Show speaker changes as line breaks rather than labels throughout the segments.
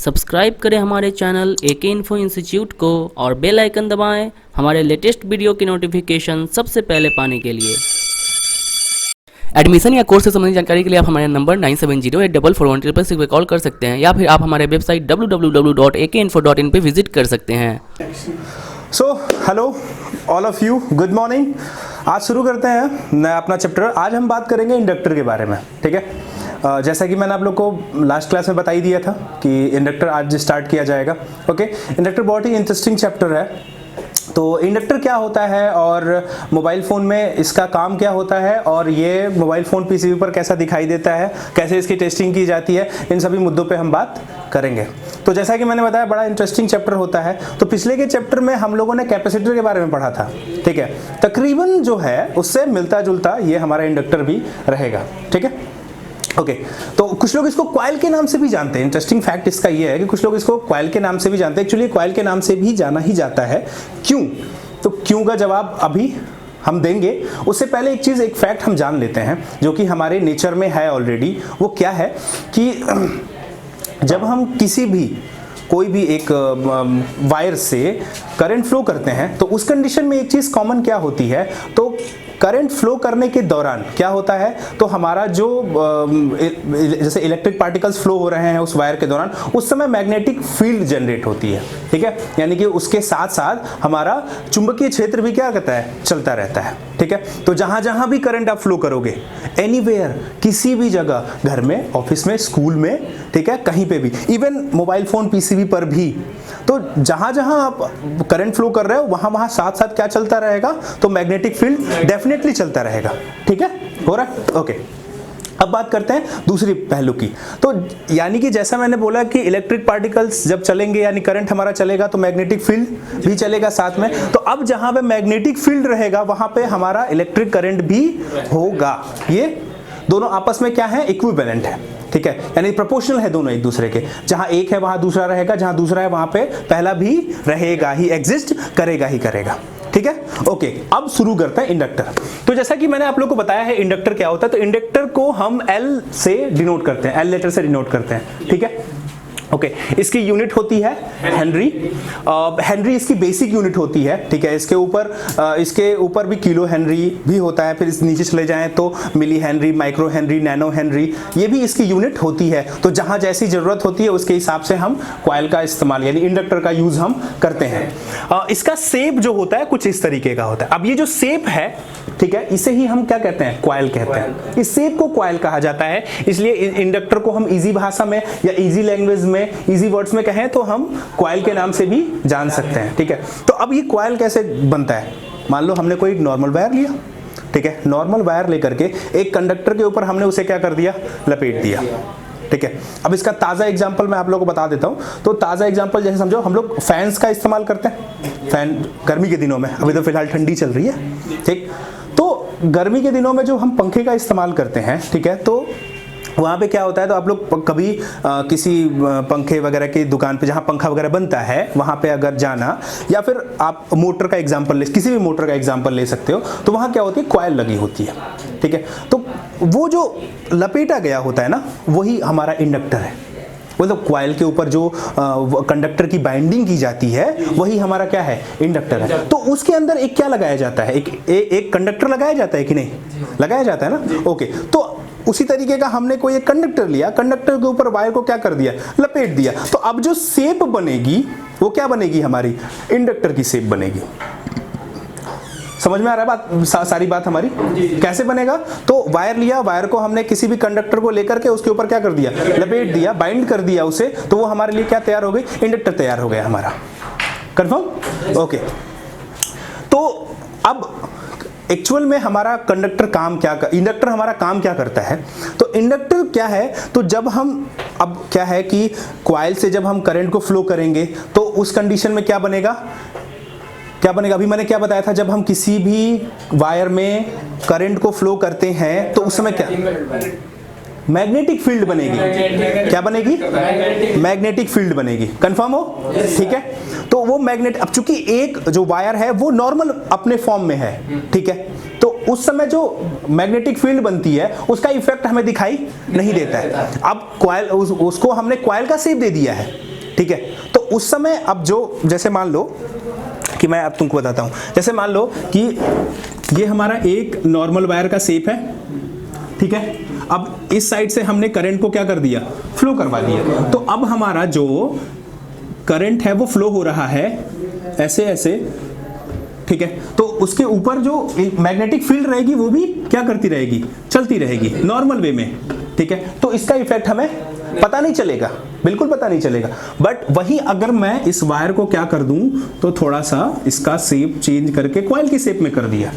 Subscribe करें हमारे channel एके info institute को और बेल आइकन दबाएं हमारे लेटेस्ट वीडियो की नोटिफिकेशन सबसे पहले पाने के लिए। एडमिशन या कोर्स से संबंधित जानकारी के लिए आप हमारे नंबर 97084416 पर कॉल कर सकते हैं या फिर आप हमारे वेबसाइट www.akeinfo.in पे विजिट कर सकते हैं।
So hello all of you, good morning. आज शुरू करते हैं नया अपना चैप्टर। आज हम बात करेंगे इंडक्टर के बारे में, ठीक है। जैसा कि मैंने आप लोग को लास्ट क्लास में बता ही दिया था कि इंडक्टर आज स्टार्ट किया जाएगा। ओके, इंडक्टर बहुत ही इंटरेस्टिंग चैप्टर है। तो इंडक्टर क्या होता है और मोबाइल फ़ोन में इसका काम क्या होता है और ये मोबाइल फ़ोन पीसीबी पर कैसा दिखाई देता है, कैसे इसकी टेस्टिंग की जाती है, इन सभी मुद्दों पे हम बात करेंगे। तो जैसा कि मैंने बताया बड़ा इंटरेस्टिंग चैप्टर होता है। तो पिछले के चैप्टर में हम लोगों ने कैपेसिटर के बारे में पढ़ा था, ठीक है। तकरीबन जो है उससे मिलता जुलता ये हमारा इंडक्टर भी रहेगा, ठीक है। ओके, तो कुछ लोग इसको कॉइल के नाम से भी जानते हैं। इंटरेस्टिंग फैक्ट इसका ये है कि कुछ लोग इसको कॉइल के नाम से भी जानते हैं। एक्चुअली कॉइल के नाम से भी जाना ही जाता है। क्यों? तो क्यों का जवाब अभी हम देंगे। उससे पहले एक चीज़, एक फैक्ट हम जान लेते हैं जो कि हमारे नेचर में है ऑलरेडी। वो क्या है कि जब हम किसी भी कोई भी एक वायर से करंट फ्लो करते हैं तो उस कंडीशन में एक चीज़ कॉमन क्या होती है, तो करंट फ्लो करने के दौरान क्या होता है, तो हमारा जो जैसे इलेक्ट्रिक पार्टिकल्स फ्लो हो रहे हैं उस वायर के दौरान, उस समय मैग्नेटिक फील्ड जनरेट होती है, ठीक है। यानी कि उसके साथ साथ हमारा चुंबकीय क्षेत्र भी क्या कहता है, चलता रहता है, ठीक है। तो जहां जहां भी करंट आप फ्लो करोगे, एनीवेयर, किसी भी जगह, घर में, ऑफिस में, स्कूल में, ठीक है, कहीं पे भी, इवन मोबाइल फोन पीसीबी पर भी, तो जहां जहां आप करंट फ्लो कर रहे हो वहां वहां साथ साथ क्या चलता रहेगा, तो मैग्नेटिक फील्ड डेफिनेटली चलता रहेगा, ठीक है। हो रहा है? ओके। अब बात करते हैं दूसरी पहलू की। तो यानी कि जैसा मैंने बोला कि इलेक्ट्रिक पार्टिकल्स जब चलेंगे यानी करंट हमारा चलेगा तो मैग्नेटिक फील्ड भी चलेगा साथ में। तो अब जहां पे मैग्नेटिक फील्ड रहेगा वहां पे हमारा इलेक्ट्रिक करंट भी होगा। ये दोनों आपस में क्या है, इक्विवेलेंट है, ठीक है। यानी प्रोपोर्शनल है दोनों एक दूसरे के। जहां एक है वहां दूसरा रहेगा, जहां दूसरा है वहां पे पहला भी रहेगा ही, एग्जिस्ट करेगा ही करेगा, ठीक है। ओके, अब शुरू करते हैं इंडक्टर। तो जैसा कि मैंने आप लोगों को बताया है इंडक्टर क्या होता है, तो इंडक्टर को हम एल से डिनोट करते हैं, एल लेटर से डिनोट करते हैं, ठीक है। ओके, इसकी यूनिट होती है हेनरी। हेनरी इसकी बेसिक यूनिट होती है, ठीक है। इसके ऊपर भी किलो हेनरी भी होता है। फिर इस नीचे चले जाएं तो milli henry, micro henry, nano henry, ये भी इसकी यूनिट होती है। तो जहां जैसी जरूरत होती है उसके हिसाब से हम कॉइल का इस्तेमाल यानी इंडक्टर का यूज हम करते हैं। इसका शेप जो होता है कुछ इस तरीके का होता है। अब ये जो शेप है, ठीक है, इसे ही हम क्या कहते हैं, कॉइल कहते हैं। इस शेप को कॉइल कहा जाता है। इसलिए इंडक्टर को हम इजी भाषा में या इजी लैंग्वेज में, इजी वर्ड्स में कहें तो हम कॉइल के नाम से भी जान सकते हैं, ठीक है। तो अब ये कॉइल कैसे बनता है, मान लो हमने कोई नॉर्मल वायर लिया, ठीक है। नॉर्मल वायर लेकर के एक कंडक्टर के ऊपर हमने उसे क्या कर दिया, लपेट दिया, ठीक है। अब इसका ताज़ा एग्जांपल मैं आप लोगों को बता देता हूं। तो ताज़ा एग्जांपल जैसे समझो, हम लोग फैंस का इस्तेमाल करते हैं, फैन गर्मी के दिनों में, अभी तो फिलहाल ठंडी चल रही है, ठीक। तो गर्मी के दिनों में जो हम पंखे का इस्तेमाल करते हैं, ठीक है, तो वहाँ पे क्या होता है, तो आप लोग कभी किसी पंखे वगैरह की दुकान पे जहाँ पंखा वगैरह बनता है वहाँ पे अगर जाना, या फिर आप मोटर का एग्जांपल ले, किसी भी मोटर का एग्जांपल ले सकते हो, तो वहाँ क्या होती है, कॉइल लगी होती है, ठीक है। तो वो जो लपेटा गया होता है ना, वही हमारा इंडक्टर है। मतलब कॉइल के ऊपर जो कंडक्टर की बाइंडिंग की जाती है वही हमारा क्या है, इंडक्टर है। तो उसके अंदर एक क्या लगाया जाता है, एक कंडक्टर लगाया जाता है कि नहीं, लगाया जाता है ना। ओके, तो उसी तरीके का हमने कोई एक कंडक्टर लिया, कंडक्टर के ऊपर वायर को क्या कर दिया, लपेट दिया। तो अब जो शेप बनेगी वो क्या बनेगी, हमारी इंडक्टर की शेप बनेगी। समझ में आ रहा है बात, सारी बात हमारी कैसे बनेगा। तो वायर लिया, वायर को हमने किसी भी कंडक्टर को लेकर के उसके ऊपर क्या कर दिया, लपेट दिया, बाइंड कर दिया उसे, तो वो हमारे लिए क्या तैयार हो गई, इंडक्टर तैयार हो गया हमारा। कंफर्म? ओके। तो अब एक्चुअल में हमारा कंडक्टर काम क्या इंडक्टर हमारा काम क्या करता है, तो इंडक्टर क्या है, तो जब हम, अब क्या है कि कॉइल से जब हम करंट को फ्लो करेंगे तो उस कंडीशन में क्या बनेगा, अभी मैंने क्या बताया था, जब हम किसी भी वायर में करंट को फ्लो करते हैं तो उस समय क्या, मैग्नेटिक फील्ड बनेगी। क्या बनेगी, मैग्नेटिक फील्ड बनेगी। कंफर्म हो, ठीक है। तो वो मैग्नेट, अब चूंकि एक जो वायर है वो नॉर्मल अपने फॉर्म में है, ठीक है, तो उस समय जो मैग्नेटिक फील्ड बनती है उसका इफेक्ट हमें दिखाई नहीं देता है। अब कॉइल, उसको हमने कॉइल का शेप दे दिया है, ठीक है। तो उस समय अब जो जैसे मान लो कि मैं अब तुमको बताता हूँ, जैसे मान लो कि ये हमारा एक नॉर्मल वायर का शेप है, ठीक है। अब इस साइड से हमने करंट को क्या कर दिया, फ्लो करवा दिया। तो अब हमारा जो करंट है वो फ्लो हो रहा है ऐसे ऐसे, ठीक है। तो उसके ऊपर जो मैग्नेटिक फील्ड रहेगी वो भी क्या करती रहेगी, चलती रहेगी नॉर्मल वे में, ठीक है। तो इसका इफेक्ट हमें पता नहीं चलेगा, बिल्कुल पता नहीं चलेगा। बट वहीं अगर मैं इस वायर को क्या कर दूं, तो थोड़ा सा इसका शेप चेंज करके कॉइल के शेप में कर दिया,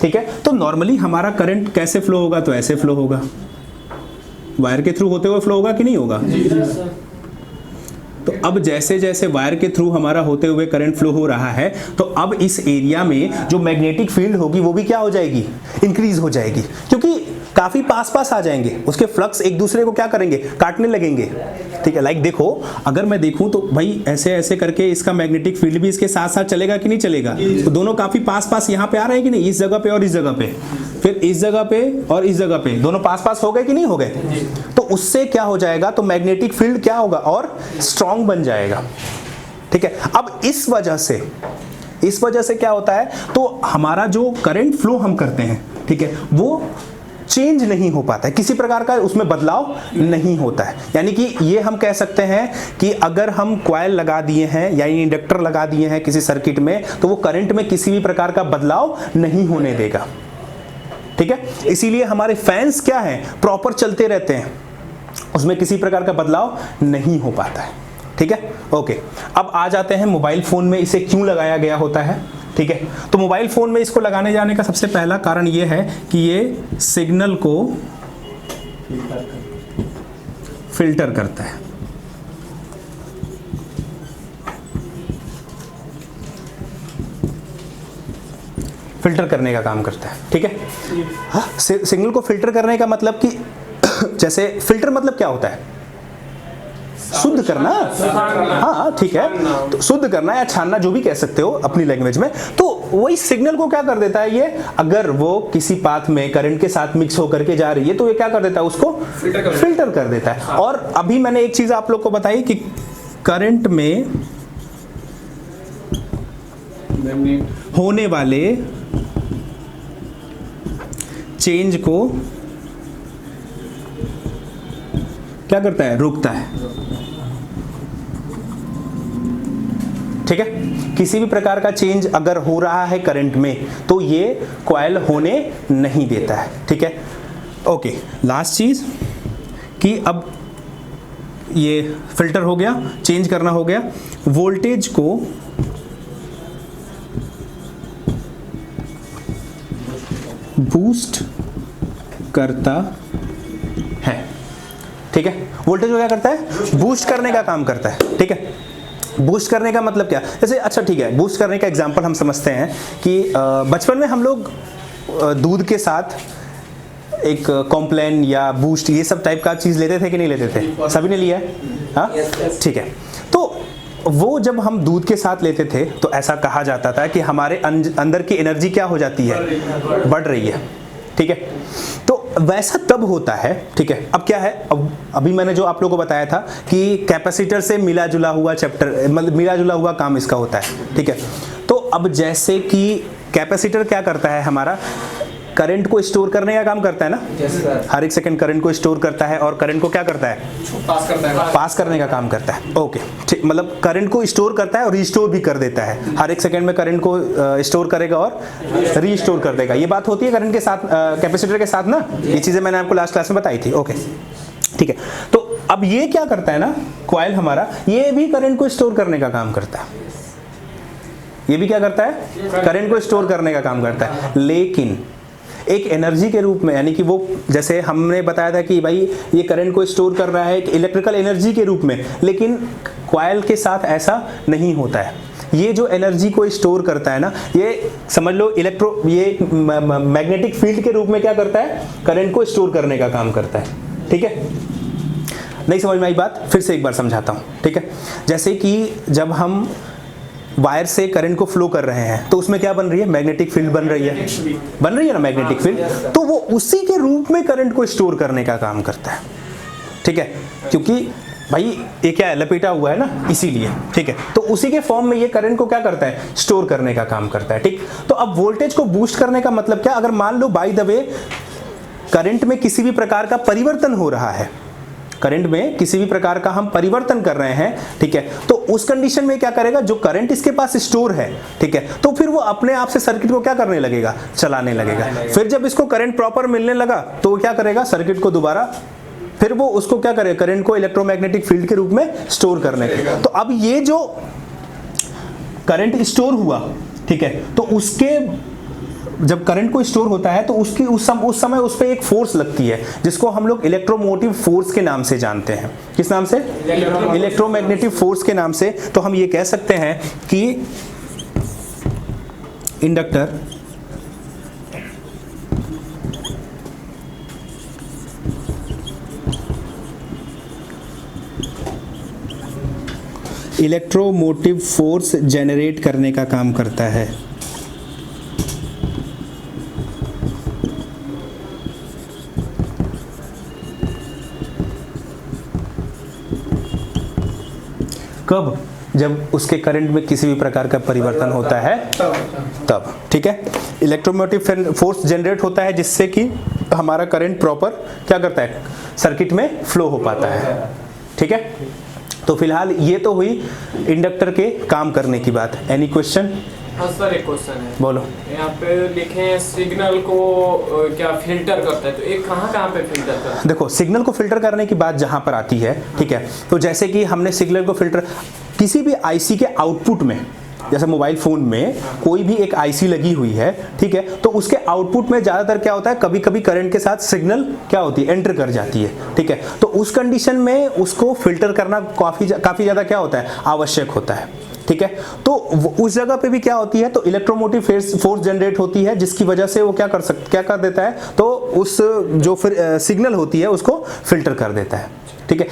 ठीक है। तो नॉर्मली हमारा करंट कैसे फ्लो होगा, तो ऐसे फ्लो होगा, वायर के थ्रू होते हुए फ्लो होगा कि नहीं होगा। तो अब जैसे जैसे वायर के थ्रू हमारा होते हुए करंट फ्लो हो रहा है, तो अब इस एरिया में जो मैग्नेटिक फील्ड होगी वो भी क्या हो जाएगी, इंक्रीज हो जाएगी, क्योंकि काफी पास पास आ जाएंगे, उसके फ्लक्स एक दूसरे को क्या करेंगे, काटने लगेंगे, ठीक है। लाइक देखो, अगर मैं देखूं तो भाई ऐसे ऐसे करके इसका मैग्नेटिक फील्ड भी इसके साथ साथ चलेगा कि नहीं चलेगा। तो दोनों काफी पास पास यहाँ पे आ रहे हैं कि नहीं, इस जगह पे और इस जगह पे, फिर इस जगह पे और इस जगह पे, दोनों पास पास हो गए कि नहीं हो गए। तो उससे क्या हो जाएगा, तो मैग्नेटिक फील्ड क्या होगा, और स्ट्रांग बन जाएगा, ठीक है। अब इस वजह से क्या होता है, तो हमारा जो करंट फ्लो हम करते हैं, ठीक है, वो चेंज नहीं हो पाता है, किसी प्रकार का उसमें बदलाव नहीं होता है। यानी कि ये हम कह सकते हैं कि अगर हम कॉइल लगा दिए हैं यानी इंडक्टर लगा दिए हैं किसी सर्किट में, तो वो करंट में किसी भी प्रकार का बदलाव नहीं होने देगा, ठीक है। इसीलिए हमारे फैंस क्या हैं, प्रॉपर चलते रहते हैं, उसमें किसी प्रकार का बदलाव नहीं हो पाता है, ठीक है। ओके, अब आ जाते हैं मोबाइल फोन में इसे क्यों लगाया गया होता है, ठीक है। तो मोबाइल फोन में इसको लगाने जाने का सबसे पहला कारण यह है कि ये सिग्नल को फिल्टर करता है, फिल्टर करने का काम करता है, ठीक है। हाँ, सिग्नल को फिल्टर करने का मतलब कि जैसे फिल्टर मतलब क्या होता है, शुद्ध करना, हाँ ठीक है, तो शुद्ध करना या छानना, जो भी कह सकते हो अपनी लैंग्वेज में। तो वही सिग्नल को क्या कर देता है, ये अगर वो किसी पाथ में करंट के साथ मिक्स होकर के जा रही है, तो ये क्या कर देता है, उसको फिल्टर कर देता है। और अभी मैंने एक चीज आप लोग को बताई कि करंट में होने वाले चेंज को क्या करता है, रोकता है, ठीक है। किसी भी प्रकार का चेंज अगर हो रहा है करंट में, तो ये कॉइल होने नहीं देता है, ठीक है। ओके, लास्ट चीज कि अब ये फिल्टर हो गया, चेंज करना हो गया, वोल्टेज को बूस्ट करता है, ठीक है। वोल्टेज को क्या करता है, बूस्ट करने का काम करता है, ठीक है। बूस्ट करने का मतलब क्या, जैसे अच्छा ठीक है, बूस्ट करने का एग्जांपल हम समझते हैं कि बचपन में हम लोग दूध के साथ एक कॉम्प्लेन या बूस्ट ये सब टाइप का चीज़ लेते थे कि नहीं लेते थे, सभी ने लिया है, हाँ ठीक है। तो वो जब हम दूध के साथ लेते थे तो ऐसा कहा जाता था कि हमारे अंदर की एनर्जी क्या हो जाती है, बढ़ रही है, ठीक है। तो वैसा तब होता है, ठीक है। अब क्या है, अब अभी मैंने जो आप लोगों को बताया था कि कैपेसिटर से मिला जुला हुआ चैप्टर, मतलब मिला जुला हुआ काम इसका होता है, ठीक है। तो अब जैसे कि कैपेसिटर क्या करता है, हमारा करंट को स्टोर करने का काम करता है ना, हर एक सेकंड करंट को स्टोर करता है, और करंट को क्या करता है, पास करने का काम करता है, ओके ठीक। मतलब करंट को स्टोर करता है और रिस्टोर भी कर देता है, हर एक सेकंड में करंट को स्टोर करेगा और रीस्टोर कर देगा। ये बात होती है करंट के साथ, कैपेसिटर के साथ ना, ये चीजें मैंने आपको लास्ट क्लास में बताई थी, ओके ठीक है। तो अब ये क्या करता है ना, कॉइल हमारा, ये भी करंट को स्टोर करने का काम करता है, ये भी क्या करता है, करंट को स्टोर करने का काम करता है, लेकिन एक एनर्जी के रूप में, यानी कि वो जैसे हमने बताया था कि भाई ये करंट को स्टोर कर रहा है एक इलेक्ट्रिकल एनर्जी के रूप में, लेकिन कॉइल के साथ ऐसा नहीं होता है। ये जो एनर्जी को स्टोर करता है ना, ये समझ लो ये मैग्नेटिक फील्ड के रूप में क्या करता है, करंट को स्टोर करने का काम करता है, ठीक है। नहीं समझ में आई बात, फिर से एक बार समझाता हूँ, ठीक है। जैसे कि जब हम वायर से करंट को फ्लो कर रहे हैं, तो उसमें क्या बन रही है, मैग्नेटिक फील्ड बन रही है ना मैग्नेटिक फील्ड, तो वो उसी के रूप में करंट को स्टोर करने का काम करता है, ठीक है। क्योंकि भाई ये क्या है, लपेटा हुआ है ना, इसीलिए, ठीक है। तो उसी के फॉर्म में ये करंट को क्या करता है, स्टोर करने का काम करता है, ठीक। तो अब वोल्टेज को बूस्ट करने का मतलब क्या, अगर मान लो बाय द वे करंट में किसी भी प्रकार का परिवर्तन हो रहा है, करंट में किसी भी प्रकार का हम परिवर्तन कर रहे हैं, ठीक है, तो उस कंडीशन में क्या करेगा, जो करंट इसके पास स्टोर है, ठीक है, तो फिर वो अपने आप से सर्किट को क्या करने लगेगा, चलाने लगेगा। फिर जब इसको करंट प्रॉपर मिलने लगा तो वो क्या करेगा, सर्किट को दोबारा फिर वो उसको क्या करेगा, करंट को इलेक्ट्रोमैग्नेटिक फील्ड के रूप में स्टोर करने का। तो अब ये जो करंट स्टोर हुआ, ठीक है, तो उसके जब करंट को स्टोर होता है तो उसकी उस समय उस पर एक फोर्स लगती है जिसको हम लोग इलेक्ट्रोमोटिव फोर्स के नाम से जानते हैं। किस नाम से, इलेक्ट्रोमैग्नेटिक फोर्स के नाम से। तो हम ये कह सकते हैं कि इंडक्टर इलेक्ट्रोमोटिव फोर्स जनरेट करने का काम करता है। कब, जब उसके करंट में किसी भी प्रकार का परिवर्तन होता है तब, ठीक है। इलेक्ट्रोमोटिव फोर्स जनरेट होता है जिससे कि हमारा करंट प्रॉपर क्या करता है, सर्किट में फ्लो हो पाता है, ठीक है। तो फिलहाल ये तो हुई इंडक्टर के काम करने की बात। Any question?
हाँ सर, एक क्वेश्चन है।
बोलो।
यहाँ पे लिखे हैं सिग्नल को क्या फिल्टर करता है, तो एक कहाँ पे फिल्टर करता है?
देखो, सिग्नल को फिल्टर करने की बात जहां पर आती है, ठीक है, तो जैसे कि हमने सिग्नल को फिल्टर किसी भी आईसी के आउटपुट में, जैसे मोबाइल फोन में कोई भी एक आईसी लगी हुई है, ठीक है, तो उसके आउटपुट में ज्यादातर क्या होता है, कभी कभी करंट के साथ सिग्नल क्या होती है, एंटर कर जाती है, ठीक है। तो उस कंडीशन में उसको फिल्टर करना काफी ज्यादा क्या होता है, आवश्यक होता है, ठीक है। तो उस जगह पे भी क्या होती है, तो इलेक्ट्रोमोटिव फोर्स जनरेट होती है जिसकी वजह से वो क्या कर देता है, तो उस जो फिर सिग्नल होती है उसको फिल्टर कर देता है, ठीक है।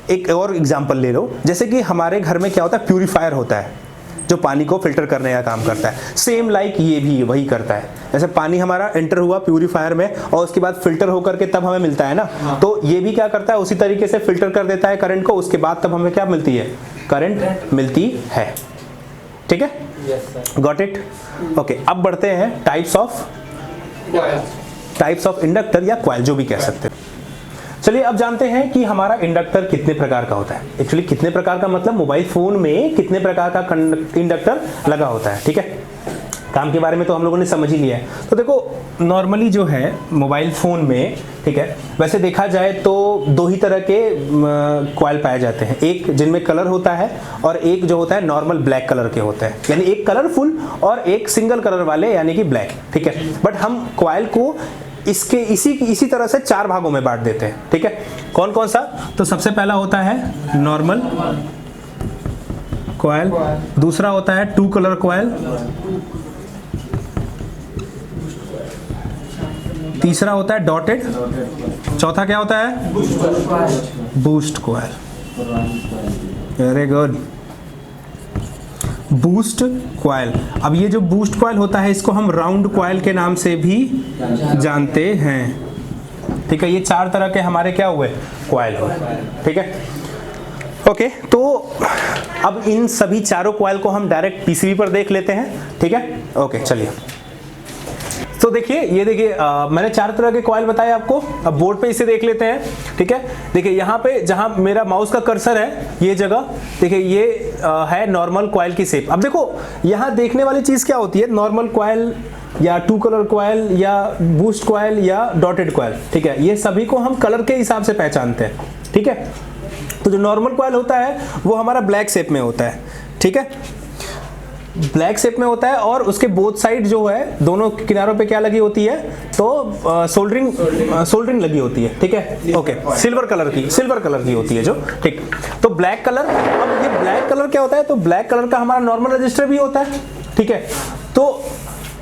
एक और एग्जांपल ले लो, जैसे कि हमारे घर में क्या होता है, प्यूरीफायर होता है जो पानी को फिल्टर करने का काम करता है। सेम लाइक ये भी वही करता है। जैसे पानी हमारा एंटर हुआ प्यूरीफायर में और उसके बाद फिल्टर होकर के तब हमें मिलता है ना, तो ये भी क्या करता है, उसी तरीके से फिल्टर कर देता है करंट को, उसके बाद तब हमें क्या मिलती है, करंट मिलती है, ठीक है। Got it? ओके, अब बढ़ते हैं टाइप्स ऑफ इंडक्टर या कॉइल, जो भी कह सकते हैं। चलिए अब जानते हैं कि हमारा इंडक्टर कितने प्रकार का होता है। एक्चुअली कितने प्रकार का मतलब मोबाइल फोन में कितने प्रकार का इंडक्टर लगा होता है, ठीक है। काम के बारे में तो हम लोगों ने समझ ही लिया है। तो देखो, नॉर्मली जो है मोबाइल फोन में, ठीक है, वैसे देखा जाए तो दो ही तरह के कॉइल पाए जाते हैं, एक जिनमें कलर होता है और एक जो होता है नॉर्मल ब्लैक कलर के होते हैं, यानी एक कलरफुल और एक सिंगल कलर वाले यानी कि ब्लैक, ठीक है। बट हम कॉइल को इसके इसी तरह से चार भागों में बांट देते हैं, ठीक है। कौन कौन सा? तो सबसे पहला होता है नॉर्मल कॉइल, दूसरा होता है टू कलर कॉइल, तीसरा होता है डॉटेड, चौथा क्या होता है, boost coil. Very good, boost coil. अब ये जो बूस्ट कॉइल होता है इसको हम राउंड कॉइल के नाम से भी जानते हैं, ठीक है। ये चार तरह के हमारे क्या हुए, कॉइल हुए, ठीक है। ओके, तो अब इन सभी चारों कॉइल को हम डायरेक्ट पीसीबी पर देख लेते हैं, ठीक है। ओके, चलिए। तो देखिए, ये देखिए मैंने चार तरह के कॉइल बताए आपको। अब बोर्ड पे इसे देख लेते हैं, ठीक है। देखिए यहाँ पे जहाँ मेरा माउस का कर्सर है, ये जगह देखिए, ये है नॉर्मल कॉइल की शेप। अब देखो यहाँ देखने वाली चीज क्या होती है, नॉर्मल कॉइल या टू कलर कॉइल या बूस्ट कॉइल या डॉटेड कॉइल, ठीक है, ये सभी को हम कलर के हिसाब से पहचानते हैं, ठीक है। तो जो नॉर्मल कॉइल होता है वो हमारा ब्लैक शेप में होता है, ठीक है, ब्लैक शेप में होता है और उसके बोथ साइड जो है दोनों किनारों पे क्या लगी होती है, तो सोल्डरिंग लगी होती है, ठीक है। ओके, सिल्वर कलर की होती है जो, ठीक। तो ब्लैक कलर, अब ये ब्लैक कलर क्या होता है, तो ब्लैक कलर का हमारा नॉर्मल रजिस्टर भी होता है, ठीक है। तो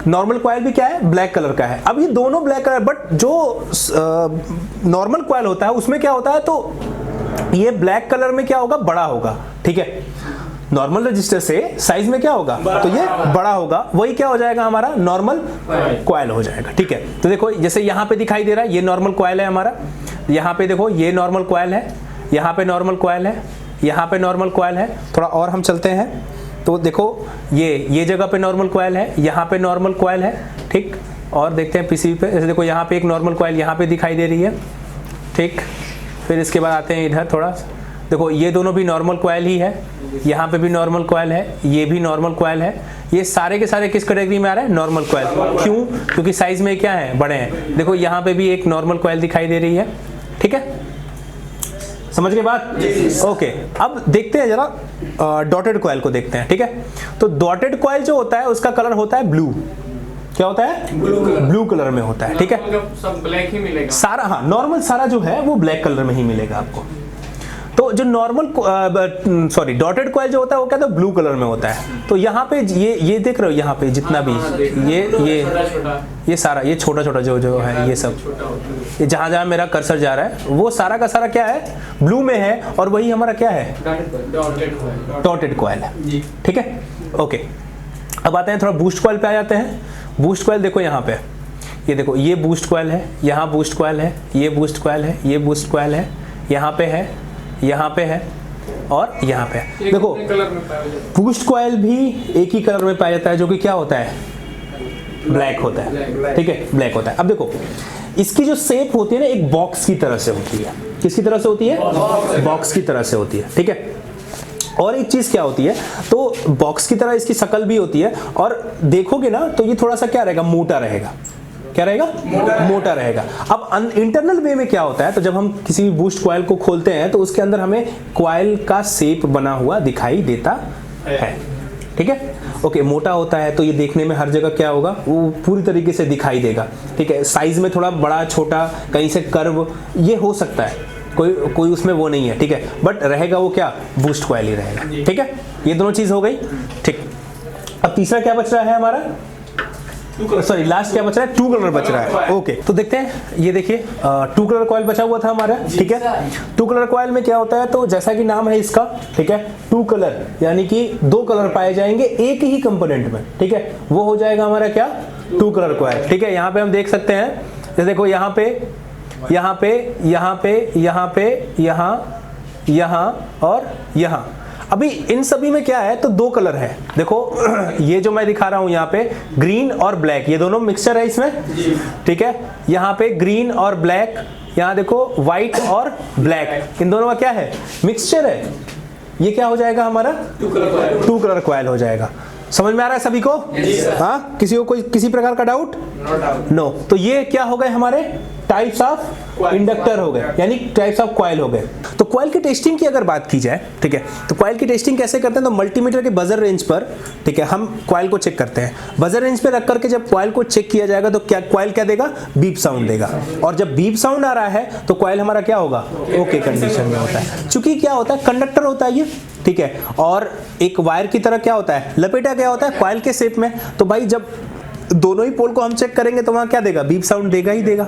नॉर्मल कॉइल भी क्या है, ब्लैक कलर का है। अब ये दोनों ब्लैक कलर, बट जो नॉर्मल कॉइल होता है उसमें क्या होता है, तो ये ब्लैक कलर में क्या होगा, बड़ा होगा, ठीक है। नॉर्मल रजिस्टर से साइज में क्या होगा, तो ये बड़ा होगा, वही क्या हो जाएगा, हमारा नॉर्मल कॉइल हो जाएगा, ठीक है। तो देखो जैसे यहाँ पे दिखाई दे रहा है, ये नॉर्मल कॉइल है हमारा, यहाँ पे देखो ये नॉर्मल कॉइल है, यहाँ पे नॉर्मल कॉइल है, यहाँ पे नॉर्मल कॉइल है। थोड़ा और हम चलते हैं तो देखो ये जगह पे नॉर्मल कॉइल है, यहाँ पे नॉर्मल कॉइल है, ठीक। और देखते हैं पीसीबी पे, जैसे देखो यहाँ पे एक नॉर्मल कॉइल यहाँ पे दिखाई दे रही है, ठीक। फिर इसके बाद आते हैं इधर थोड़ा, देखो ये दोनों भी नॉर्मल कॉइल ही है, यहाँ पे भी नॉर्मल कॉइल है, ये भी नॉर्मल कॉइल है। ये सारे के सारे किस कैटेगरी में आ रहा है? Normal coil. क्यों? क्योंकि साइज में क्या है? बड़े हैं। देखो यहाँ पे भी एक नॉर्मल कॉइल दिखाई दे रही है, ठीक है, समझ गए बात? ओके, अब देखते हैं जरा डॉटेड कॉइल को देखते हैं, ठीक है। तो डॉटेड कॉइल जो होता है उसका कलर होता है ब्लू। क्या होता है? ब्लू कलर में होता है, ठीक है।
सब ब्लैक ही मिलेगा
सारा, हाँ नॉर्मल सारा जो है वो ब्लैक कलर में ही मिलेगा आपको। तो जो नॉर्मल डॉटेड कॉइल जो होता है वो क्या होता है? ब्लू कलर में होता है। तो यहाँ पे ये देख रहे हो, यहाँ पे जितना भी ये सारा, ये छोटा छोटा जो है, ये सब, ये जहाँ जहाँ मेरा कर्सर जा रहा है वो सारा का सारा क्या है? ब्लू में है। और वही हमारा क्या है? डॉटेड कॉइल है, ठीक है। ओके, अब आते हैं थोड़ा बूस्ट कॉइल पे आ जाते हैं। बूस्ट कॉइल देखो यहाँ पे, ये देखो ये बूस्ट कॉइल है, यहाँ बूस्ट कॉइल है, ये बूस्ट कॉइल है, ये बूस्ट कॉइल है, यहाँ पे है, यहाँ पे है और यहाँ पे है। देखो बूस्ट कॉइल भी एक ही कलर में पाया जाता है, जो कि क्या होता है? ब्लैक होता है, ठीक है, ब्लैक होता है। अब देखो इसकी जो शेप होती है ना, एक बॉक्स की तरह से होती है। किसकी तरह से होती है? बॉक्स की तरह से होती है, ठीक है। और एक चीज क्या होती है, तो बॉक्स की तरह इसकी शक्ल भी होती है, और देखोगे ना तो ये थोड़ा सा क्या रहेगा? मोटा रहेगा। क्या रहेगा? मोटा रहेगा। अब इंटरनल वे में क्या होता है, तो जब हम किसी बूस्ट कॉइल को खोलते हैं तो उसके अंदर हमें कॉइल का शेप बना हुआ दिखाई देता है, ठीक है। ओके, मोटा होता है तो ये देखने में हर जगह क्या होगा? वो पूरी तरीके से दिखाई देगा, ठीक है। साइज में थोड़ा बड़ा छोटा, कहीं से कर्व ये हो सकता है, कोई उसमें वो नहीं है, ठीक है। बट रहेगा वो क्या? बूस्ट कॉइल ही रहेगा, ठीक है। ये दोनों चीज हो गई, ठीक। अब तीसरा क्या बच रहा है हमारा? सॉरी, लास्ट क्या बच रहा है? टू कलर बच रहा है। ओके, तो देखते हैं, ये देखिए टू कलर कॉइल बचा हुआ था हमारा, ठीक है। टू कलर कॉइल में क्या होता है, तो जैसा कि नाम है इसका, ठीक है, टू कलर यानी कि दो कलर पाए जाएंगे एक ही कंपोनेंट में, ठीक है। वो हो जाएगा हमारा क्या? टू कलर कॉइल, ठीक है। यहाँ पे हम देख सकते हैं, जैसे देखो यहाँ पे, यहाँ पे, यहाँ पे, यहाँ पे, यहाँ, यहाँ और यहाँ। अभी इन सभी में क्या है, तो दो कलर है। देखो ये जो मैं दिखा रहा हूं यहाँ पे ग्रीन और ब्लैक, ये दोनों मिक्सचर है इसमें, ठीक है। यहाँ पे ग्रीन और ब्लैक, यहाँ देखो व्हाइट और ब्लैक, इन दोनों का क्या है? मिक्सचर है। ये क्या हो जाएगा हमारा? टू कलर कॉइल हो जाएगा। समझ में आ रहा है सभी को? हाँ, किसी को कोई किसी प्रकार का डाउट? नो। तो ये क्या हो गए हमारे? टाइप्स ऑफ इंडक्टर हो गए, यानी टाइप्स ऑफ कॉइल हो गए। तो कॉइल की टेस्टिंग की अगर बात की जाए, ठीक है, तो कॉइल की टेस्टिंग कैसे करते हैं? तो मल्टीमीटर के बजर रेंज पर, ठीक है, हम कॉइल को चेक करते हैं। बजर रेंज पे रख करके जब कॉइल को चेक किया जाएगा तो क्या कॉइल क्या देगा? बीप साउंड देगा। और जब बीप साउंड आ रहा है तो कॉइल हमारा क्या होगा? ओके कंडीशन में होता है। चूंकि क्या होता है? कंडक्टर होता है ये, ठीक है, और एक वायर की तरह क्या होता है? लपेटा क्या होता है? कॉइल के शेप में। तो भाई जब दोनों ही पोल को हम चेक करेंगे तो वहां क्या देगा? बीप साउंड देगा ही देगा,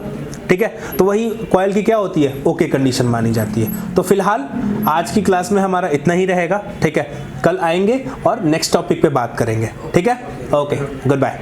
ठीक है। तो वही कॉइल की क्या होती है? ओके कंडीशन मानी जाती है। तो फिलहाल आज की क्लास में हमारा इतना ही रहेगा, ठीक है। कल आएंगे और नेक्स्ट टॉपिक पे बात करेंगे, ठीक है। Okay, good bye.